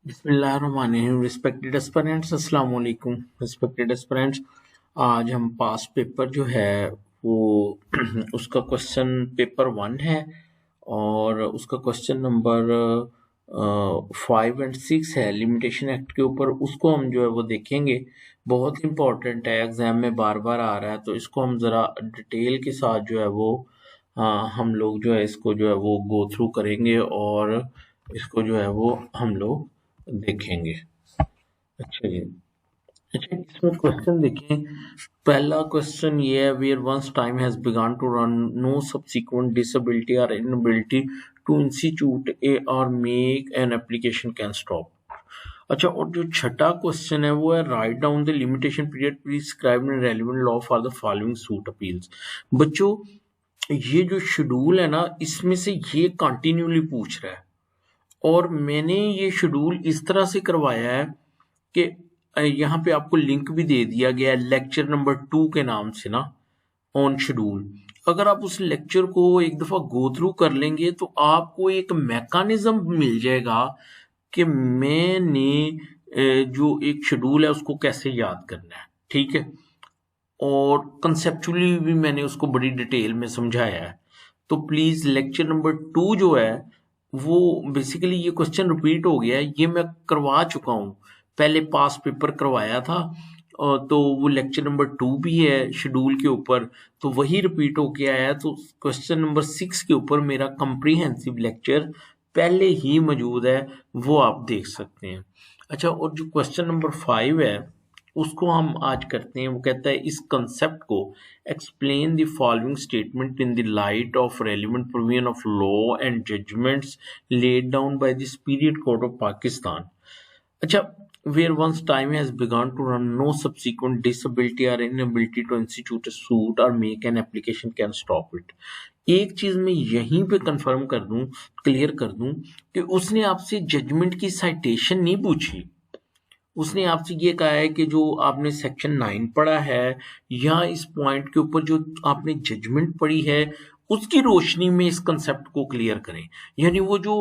बिस्मिल्लाहिर्रहमानिर्रहीम। Respected aspirants, अस्सलाम वालेकुम। रिस्पेक्टेड एस्पिरेंट्स, आज हम पास्ट पेपर जो है वो उसका क्वेश्चन पेपर 1 है और उसका क्वेश्चन नंबर 5 एंड 6 है लिमिटेशन एक्ट के ऊपर। उसको हम जो है वो देखेंगे। बहुत इंपॉर्टेंट है, एग्जाम में बार बार आ रहा है, तो इसको हम ज़रा डिटेल के साथ जो है वो हम लोग जो है इसको जो है वो गो थ्रू करेंगे और इसको जो है वो हम लोग देखेंगे। अच्छा जी, अच्छा इसमें क्वेश्चन देखें। पहला क्वेश्चन ये है, where once time has begun to run no subsequent disability और inability to institute a or make an application can stop. अच्छा, और जो छठा क्वेश्चन है वो है, write down the limitation period prescribed in relevant law for the following suit appeals. बच्चों, ये जो शेड्यूल है ना, इसमें से ये कंटिन्यूली पूछ रहा है और मैंने ये शेड्यूल इस तरह से करवाया है कि यहाँ पे आपको लिंक भी दे दिया गया है लेक्चर नंबर 2 के नाम से ना, ऑन शेड्यूल। अगर आप उस लेक्चर को एक दफा गो थ्रू कर लेंगे तो आपको एक मैकेनिज्म मिल जाएगा कि मैंने जो एक शेड्यूल है उसको कैसे याद करना है। ठीक है, और कंसेप्चुअली भी मैंने उसको बड़ी डिटेल में समझाया है। तो प्लीज लेक्चर नंबर 2 जो है वो बेसिकली, ये क्वेश्चन रिपीट हो गया है, ये मैं करवा चुका हूँ, पहले पास पेपर करवाया था। तो वो लेक्चर नंबर 2 भी है शेड्यूल के ऊपर, तो वही रिपीट होके आया है। तो क्वेश्चन नंबर 6 के ऊपर मेरा कंप्रीहेंसिव लेक्चर पहले ही मौजूद है, वो आप देख सकते हैं। अच्छा, और जो क्वेश्चन नंबर 5 है उसको हम आज करते हैं। वो कहता है, इस कंसेप्ट को explain the following statement in the light of relevant provision of law and judgments laid down by the superior court of Pakistan. अच्छा, where once time has begun to run, no subsequent disability or inability to institute a suit or make an application can stop it। एक चीज मैं यहीं पे confirm कर दूं, clear कर दूं कि उसने आपसे जजमेंट की साइटेशन नहीं पूछी। उसने आपसे ये कहा है कि जो आपने सेक्शन 9 पढ़ा है या इस पॉइंट के ऊपर जो आपने जजमेंट पढ़ी है उसकी रोशनी में इस कंसेप्ट को क्लियर करें। यानी वो जो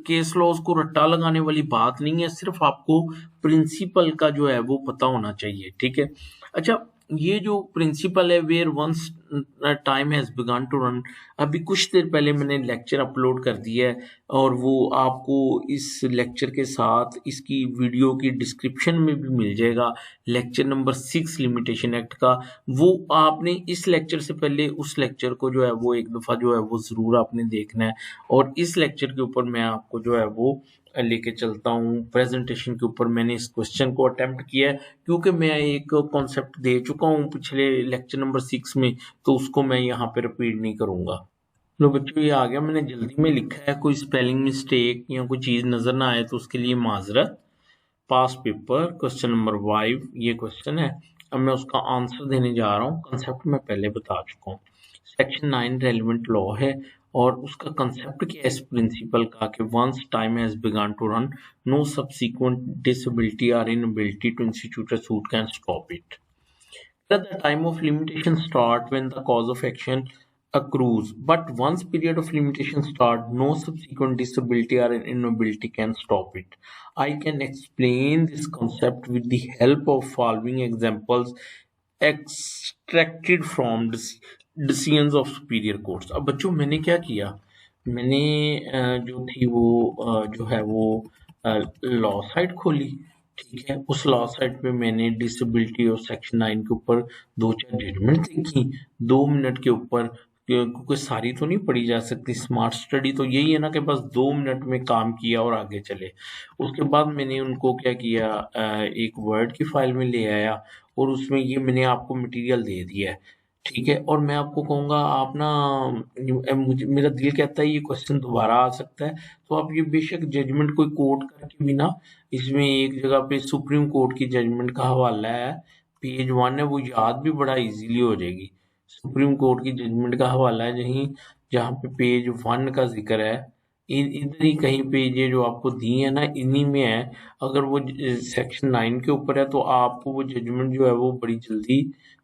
केस लॉज को रट्टा लगाने वाली बात नहीं है, सिर्फ आपको प्रिंसिपल का जो है वो पता होना चाहिए। ठीक है। अच्छा, ये जो प्रिंसिपल है, where once time has begun to run, अभी कुछ देर पहले मैंने लेक्चर अपलोड कर दिया है और वो आपको इस लेक्चर के साथ इसकी वीडियो की डिस्क्रिप्शन में भी मिल जाएगा, लेक्चर नंबर 6 लिमिटेशन एक्ट का। वो आपने इस लेक्चर से पहले उस लेक्चर को जो है वो एक दफ़ा जो है वो ज़रूर आपने देखना है। और इस लेक्चर के ऊपर मैं आपको जो है वो लेके चलता हूँ। प्रेजेंटेशन के ऊपर मैंने इस क्वेश्चन को अटेम्प्ट किया है क्योंकि मैं एक कॉन्सेप्ट दे चुका हूँ पिछले लेक्चर नंबर 6 में, तो उसको मैं यहाँ पे रिपीट नहीं करूँगा। लो बच्चों, ये आ गया, मैंने जल्दी में लिखा है, कोई स्पेलिंग मिस्टेक या कोई चीज़ नज़र ना आए तो उसके लिए माजरत। पास पेपर क्वेश्चन नंबर 5 ये क्वेश्चन है। अब मैं उसका आंसर देने जा रहा हूँ। कंसेप्ट मैं पहले बता चुका हूँ। सेक्शन 9 रेलिवेंट लॉ है और उसका कंसेप्ट क्या है इस प्रिंसिपल का कि once time has begun to run, no subsequent disability और inability to institute a suit can stop it. At the time of limitation start when the cause of action accrues, but once period of limitation start, no subsequent disability or inability can stop it. I can explain this concept with the help of following examples extracted from decisions of superior courts। अब बच्चों मैंने क्या किया, मैंने जो थी वो जो है वो लॉ साइट खोली। ठीक है, उस लॉ साइट पे मैंने डिसेबिलिटी और सेक्शन 9 के ऊपर 2-4 जजमेंट देखी 2 मिनट के ऊपर, क्योंकि सारी तो नहीं पढ़ी जा सकती। स्मार्ट स्टडी तो यही है ना कि बस 2 मिनट में काम किया और आगे चले। उसके बाद मैंने उनको क्या किया, एक वर्ड की फाइल में ले आया और उसमें ये मैंने आपको मटेरियल दे दिया है। ठीक है, और मैं आपको कहूँगा आप ना, मुझे मेरा दिल कहता है ये क्वेश्चन दोबारा आ सकता है, तो आप ये बेशक जजमेंट कोई कोट करके भी ना, इसमें एक जगह पे सुप्रीम कोर्ट की जजमेंट का हवाला है, पेज 1 है, वो याद भी बड़ा इजीली हो जाएगी। सुप्रीम कोर्ट की जजमेंट का हवाला है जहाँ पे पेज 1 का जिक्र है, इधर ही कहीं पे ये जो आपको दी है ना, इन्हीं में है। अगर वो सेक्शन 9 के ऊपर है तो आपको वो जजमेंट जो है वो बड़ी जल्दी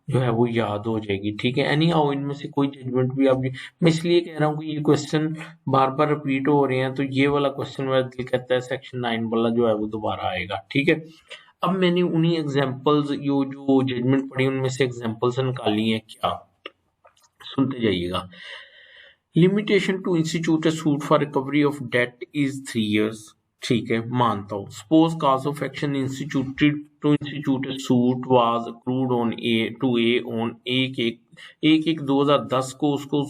जो है वो याद हो जाएगी। ठीक है, एनी हाउ इनमें से कोई जजमेंट भी आप, मैं इसलिए कह रहा हूँ कि ये क्वेश्चन बार बार रिपीट हो रहे हैं, तो ये वाला क्वेश्चन मेरा दिल कहता है सेक्शन 9 वाला जो है वो दोबारा आएगा। ठीक है, अब मैंने उन्हीं एग्जाम्पल्स जो जजमेंट पढ़ी उनमें से एग्जाम्पल्स निकाली हैं क्या, सुनते जाइएगा। Limitation to institute a suit for recovery of debt is 3 years। ठीक है, मानता हूँ। Suppose cause of action instituted to institute a suit was accrued on a on 1/1/2010 को उसको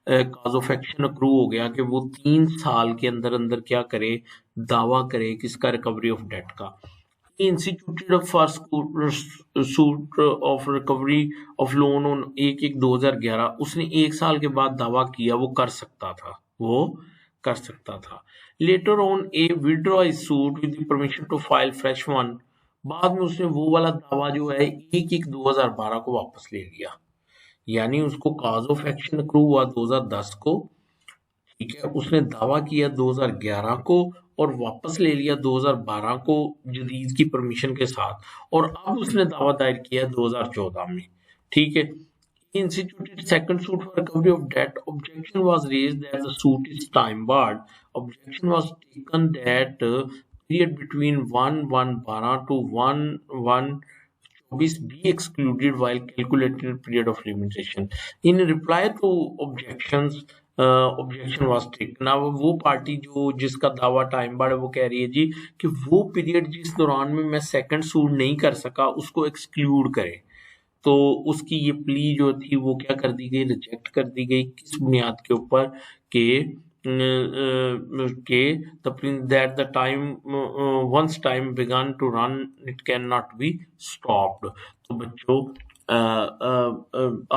काज ऑफ एक्शन अक्रू हो गया कि वो 3 साल के अंदर अंदर क्या करे, दावा करे किसका, रिकवरी ऑफ डेट का। Instituted first suit of recovery of loan on 1/1/2011, उसने 1 साल के बाद दावा किया, वो कर सकता था, वो कर सकता था। Later on a withdraw suit with permission to file fresh one, बाद में उसने वो वाला दावा जो है 1/1/2012 को वापस ले लिया, यानी उसको काज ऑफ एक्शन अक्रू हुआ 2010 को। ठीक है, उसने दावा किया 2011 को और वापस ले लिया 2012 को जदीद की परमिशन के साथ, और अब उसने दावा दायर किया 2014 में। ठीक है, instituted second suit for recovery of debt. Objection was raised that the suit is time barred. Objection was taken that period between 1/1/12 to 1/1/24 be excluded while calculating period of limitation. In reply to objections, objection was taken. अब वो party जो जिसका दावा time barred है वो कह रही है जी कि वो पीरियड जिस दौरान में मैं सेकंड सूट नहीं कर सका उसको एक्सक्लूड करे। तो उसकी ये प्ली जो थी वो क्या कर दी गई, रिजेक्ट कर दी गई। किस बुनियाद के ऊपर के that the time once time began to run it can not be stopped. तो बच्चों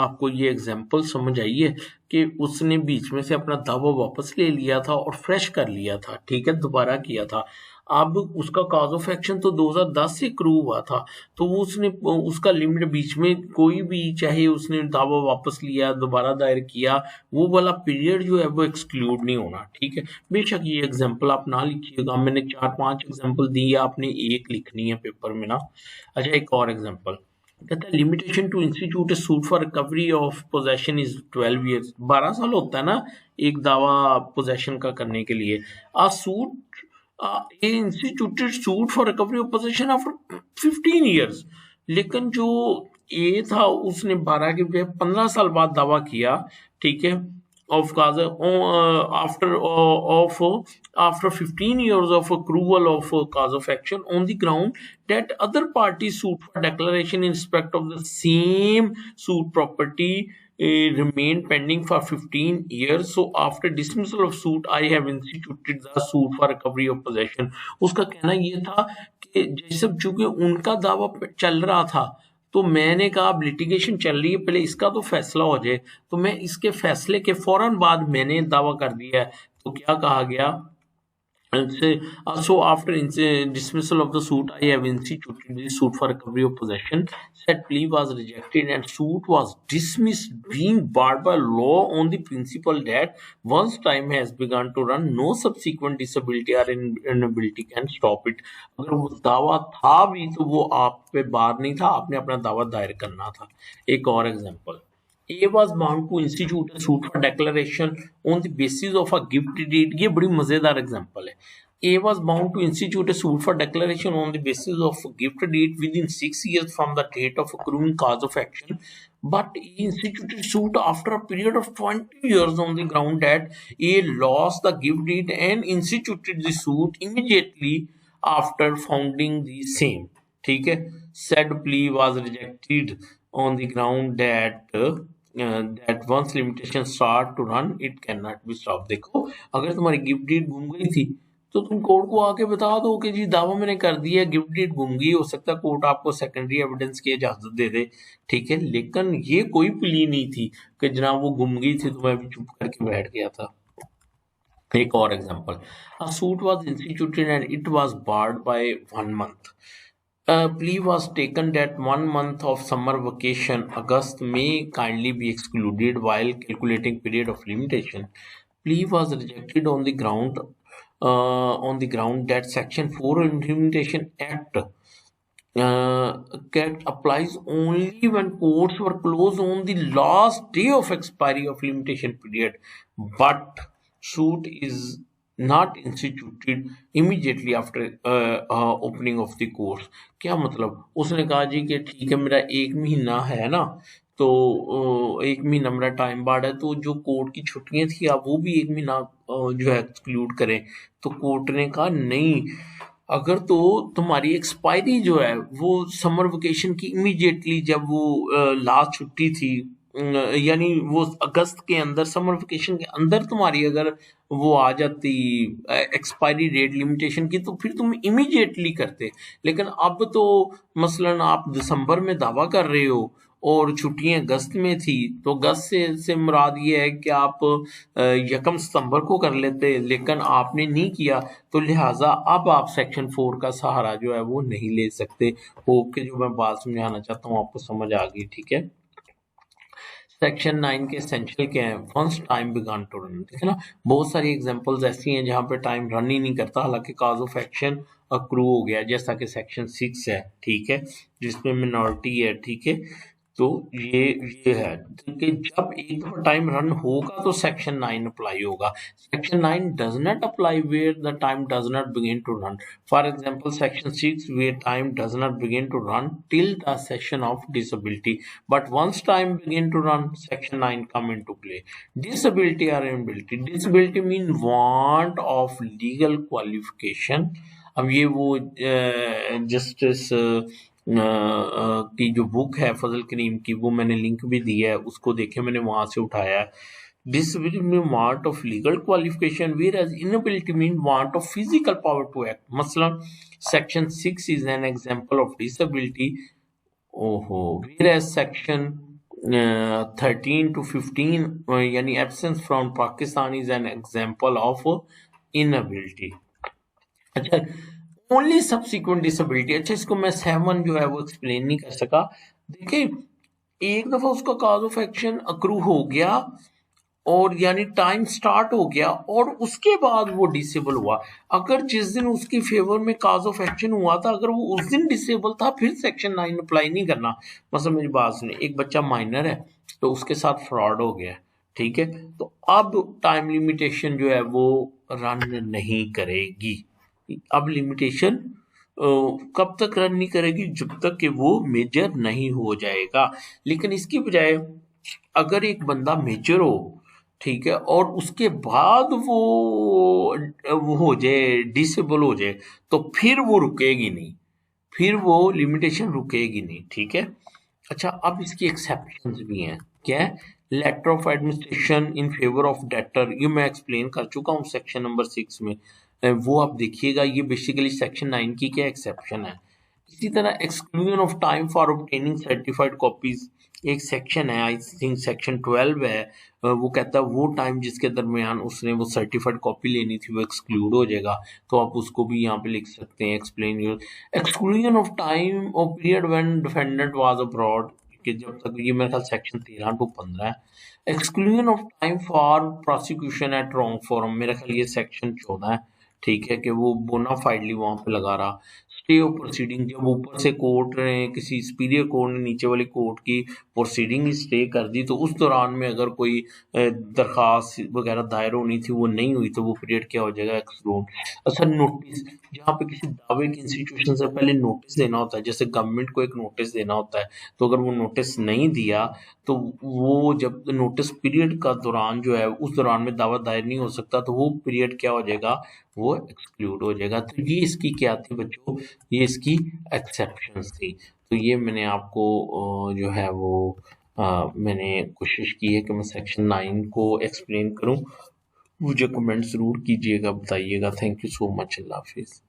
आपको ये एग्जाम्पल समझ आई है कि उसने बीच में से अपना दावा वापस ले लिया था और फ्रेश कर लिया था। ठीक है, दोबारा किया था। अब उसका काज ऑफ एक्शन तो 2010 से क्रू हुआ था, तो वो उसने उसका लिमिट बीच में कोई भी, चाहे उसने दावा वापस लिया दोबारा दायर किया, वो वाला पीरियड जो है वो एक्सक्लूड नहीं होना। ठीक है, बेशक ये एग्जांपल आप ना लिखिएगा, मैंने 4-5 एग्जांपल दी है, आपने एक लिखनी है पेपर में ना। अच्छा, एक और एग्जांपल कहता है limitation to institute suit for recovery of possession is 12 years। 12 साल होता है ना एक दावा पोजेशन का करने के लिए। A suit instituted suit for recovery of possession after 15 years। लेकिन जो ए था उसने 12 के बजाय 15 साल बाद दावा किया। ठीक है, of cause after 15 years of accrual of cause of action on the ground that other parties suit for declaration in respect of the same suit property remained pending for 15 years. So after dismissal of suit I have instituted the suit for recovery of possession। उसका कहना ये था कि जैसे चूंकि उनका दावा चल रहा था तो मैंने कहा अब लिटिगेशन चल रही है, पहले इसका तो फैसला हो जाए, तो मैं इसके फैसले के फौरन बाद मैंने दावा कर दिया है। तो क्या कहा गया, so after dismissal of the suit I have instituted the suit for recovery of possession। Said plea was rejected and suit was dismissed being barred by law on the principle that once time has begun to run no subsequent disability or inability can stop it। अगर वो दावा था भी तो वो आप पे बार नहीं था, आपने अपना दावा दायर करना था। एक और example, A was bound to institute a suit for declaration on the basis of a gift deed। ये बड़ी मजेदार एग्जांपल है। A was bound to institute a suit for declaration on the basis of a gift deed within 6 years from the date of accruing cause of action, but he instituted suit after a period of 20 years on the ground that A lost the gift deed and instituted the suit immediately after founding the same। ठीक है, said plea was rejected on the ground that once limitation start to run it cannot be stopped। देखो, अगर तुम्हारी gift deed गुम गई थी तो तुम कोर्ट को आके बता दो कि जी दावा मैंने कर दिया, गिफ्ट डीड गुम गई, हो सकता है कोर्ट आपको सेकेंडरी एविडेंस की इजाजत दे दे। ठीक है, लेकिन ये कोई प्ली नहीं थी कि जनाब वो गुम गई थी तो मैं भी चुप करके बैठ गया था। एक और example, a suit was instituted and it was barred by 1 month। A plea was taken that 1 month of summer vacation, August, may kindly be excluded while calculating period of limitation। Plea was rejected on the ground that Section 4 Limitation Act Cat applies only when courts were closed on the last day of expiry of limitation period, but suit is not instituted immediately after opening of the courts. क्या मतलब, उसने कहा जी कि ठीक है मेरा 1 महीना है ना, तो 1 महीना मेरा टाइम बार्ड है, तो जो कोर्ट की छुट्टियां थी आप वो भी 1 महीना जो है एक्सक्लूड करें। तो कोर्ट ने कहा नहीं, अगर तो तुम्हारी एक्सपायरी जो है वो समर वेकेशन की इमीडिएटली जब वो लास्ट छुट्टी थी, यानी वो अगस्त के अंदर समर वेकेशन के अंदर तुम्हारी अगर वो आ जाती एक्सपायरी डेट लिमिटेशन की, तो फिर तुम इमीडिएटली करते। लेकिन अब तो मसलन आप दिसंबर में दावा कर रहे हो और छुट्टियां अगस्त में थी, तो अगस्त से मुराद ये है कि आप 1 सितंबर को कर लेते, लेकिन आपने नहीं किया, तो लिहाजा अब आप सेक्शन 4 का सहारा जो है वो नहीं ले सकते। होप के जो मैं बात समझाना चाहता हूँ आपको समझ आ गई, ठीक है। सेक्शन 9 के एसेंशियल क्या है? Once time began to run, ठीक है ना। बहुत सारी एग्जांपल्स ऐसी हैं जहां पे टाइम रन ही नहीं करता, हालांकि कॉज ऑफ एक्शन अक्रू हो गया, जैसा कि सेक्शन 6 है, ठीक है, जिसमें मिनॉरिटी है, ठीक है। तो ये है कि जब एक दफा टाइम रन होगा तो सेक्शन 9 अप्लाई होगा। Section 9 does not apply where the time does not begin to run. For example section 6 where time does not begin to run till the cessation of disability, but once time begin to run, section 9 come into play. Disability or inability, disability mean want of legal qualification। अब ये वो justice की जो book है फजल करीम की, वो मैंने link भी दिया है, उसको देखे, मैंने वहां से उठाया है। Disability mean want of legal qualification, whereas inability mean want of physical power to act। मसलन section 6 is an example of disability, ओहो, whereas section 13 to 15 यानी absence from Pakistan is an example of inability। अच्छा, only subsequent disability, अच्छा इसको मैं 7 जो है वो एक्सप्लेन नहीं कर सका। देखिए, एक दफा उसका कॉज ऑफ एक्शन अक्रू हो गया और यानी टाइम स्टार्ट हो गया और उसके बाद वो डिसेबल हुआ, अगर जिस दिन उसकी फेवर में कॉज ऑफ एक्शन हुआ था अगर वो उस दिन डिसेबल था, फिर सेक्शन 9 अप्लाई नहीं करना। मतलब मेरी बात सुनिए, एक बच्चा माइनर है तो उसके साथ फ्रॉड हो गया, ठीक है, तो अब टाइम लिमिटेशन जो है वो रन नहीं करेगी। अब लिमिटेशन कब तक रन नहीं करेगी? जब तक कि वो मेजर नहीं हो जाएगा। लेकिन इसकी बजाय अगर एक बंदा मेजर हो, ठीक है, और उसके बाद वो हो जाए, डिसेबल हो जाए, तो फिर वो रुकेगी नहीं, फिर वो लिमिटेशन रुकेगी नहीं, ठीक है। अच्छा, अब इसकी एक्सेप्शंस भी हैं। क्या है? Letter of administration in favour of debtor, ये मैं एक्सप्लेन कर चुका हूँ सेक्शन नंबर 6 में, वो आप देखिएगा। ये बेसिकली सेक्शन 9 की क्या एक्सेप्शन है। इसी तरह exclusion of time for obtaining certified copies, एक सेक्शन है, आई थिंक सेक्शन 12 है, वो कहता है वो टाइम जिसके दरमियान उसने वो सर्टिफाइड कॉपी लेनी थी वो एक्सक्लूड हो जाएगा, तो आप उसको भी यहाँ पे लिख सकते हैं। Explain your exclusion of time और period when defendant was abroad, कि जब तक, ये मेरे ख्याल सेक्शन 13 to 15 है। Exclusion of time for prosecution at wrong forum, मेरा ख्याल ये सेक्शन 14 है, ठीक है, कि वो बोनाफाइडली वहां पे लगा रहा। स्टे ऑफ प्रोसीडिंग, जब ऊपर से कोर्ट ने, किसी सुपीरियर कोर्ट ने नीचे वाली कोर्ट की प्रोसीडिंग स्टे कर दी, तो उस दौरान में अगर कोई दरखास्त वगैरह दायर होनी थी वो नहीं हुई, तो वो पीरियड क्या हो जाएगा? एक्सक्लूड। अच्छा, नोटिस, जहाँ पे किसी दावे की इंस्टीट्यूशन से पहले नोटिस देना होता है, जैसे गवर्नमेंट को एक नोटिस देना होता है, तो अगर वो नोटिस नहीं दिया तो वो जब नोटिस पीरियड का दौरान जो है उस दौरान में दावा दायर नहीं हो सकता, तो वो पीरियड क्या हो जाएगा? वो एक्सक्लूड हो जाएगा। तो ये इसकी क्या थी बच्चों? ये इसकी एक्सेप्शंस थी। तो ये मैंने आपको जो है वो मैंने कोशिश की है कि मैं सेक्शन 9 को एक्सप्लेन करूं। मुझे कमेंट ज़रूर कीजिएगा, बताइएगा। Thank you so much. अल्लाह हाफिज़।